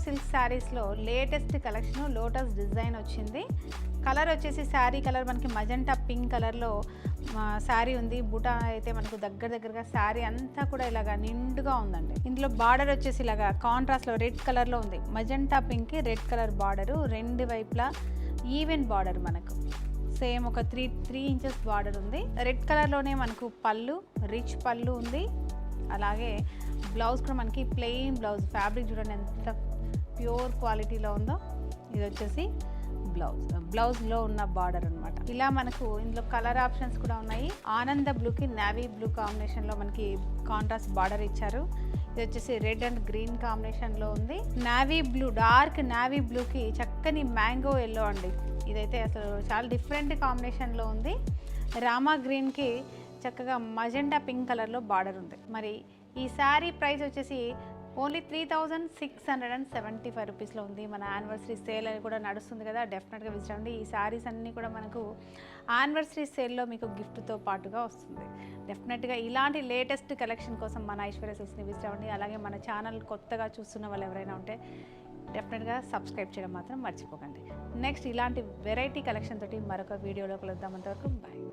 Silk శారీస్లో latest collection lotus design వచ్చింది. Colour వచ్చేసి శారీ కలర్ మనకి మజంటా పింక్ కలర్లో శారీ ఉంది. బుటా అయితే మనకు దగ్గరగా శారీ అంతా కూడా ఇలాగా నిండుగా ఉందండి. ఇందులో బార్డర్ వచ్చేసి ఇలాగా కాంట్రాస్ట్లో రెడ్ కలర్లో ఉంది. మజంటా పింక్కి రెడ్ కలర్ బార్డరు, రెండు వైపులా ఈవెన్ బార్డర్ మనకు సేమ్ ఒక త్రీ ఇంచెస్ బార్డర్ ఉంది. రెడ్ కలర్లోనే మనకు పళ్ళు, రిచ్ పళ్ళు ఉంది. అలాగే బ్లౌజ్ కూడా మనకి ప్లెయిన్ బ్లౌజ్, ఫ్యాబ్రిక్ చూడండి ఎంత ప్యూర్ క్వాలిటీలో ఉందో. ఇది వచ్చేసి బ్లౌజ్లో ఉన్న బార్డర్ అనమాట. ఇలా మనకు ఇందులో కలర్ ఆప్షన్స్ కూడా ఉన్నాయి. ఆనంద బ్లూకి నావీ బ్లూ కాంబినేషన్లో మనకి కాంట్రాస్ట్ బార్డర్ ఇచ్చారు. ఇది వచ్చేసి రెడ్ అండ్ గ్రీన్ కాంబినేషన్లో ఉంది. నావీ బ్లూ, డార్క్ నావీ బ్లూకి చక్కని మ్యాంగో ఎల్లో అండి. ఇదైతే అసలు చాలా డిఫరెంట్ కాంబినేషన్లో ఉంది. రామా గ్రీన్కి చక్కగా మజెండా పింక్ కలర్లో బార్డర్ ఉంది. మరి ఈ శారీ ప్రైస్ వచ్చేసి ఓన్లీ 3675 రూపీస్లో ఉంది. మన యానివర్సరీ సేల్ అని కూడా నడుస్తుంది కదా, డెఫినెట్గా విజిట్ అవ్వండి. ఈ శారీస్ అన్నీ కూడా మనకు యానివర్సరీ సేల్లో మీకు గిఫ్ట్తో పాటుగా వస్తుంది. డెఫినెట్గా ఇలాంటి లేటెస్ట్ కలెక్షన్ కోసం మన ఐశ్వర్య సిల్క్స్ని విజిట్ అవ్వండి. అలాగే మన ఛానల్ కొత్తగా చూస్తున్న వాళ్ళు ఎవరైనా ఉంటే డెఫినెట్గా సబ్స్క్రైబ్ చేయడం మాత్రం మర్చిపోకండి. నెక్స్ట్ ఇలాంటి వెరైటీ కలెక్షన్ తోటి మరొక వీడియోలో కలుద్దాం. అంతవరకు బాయ్.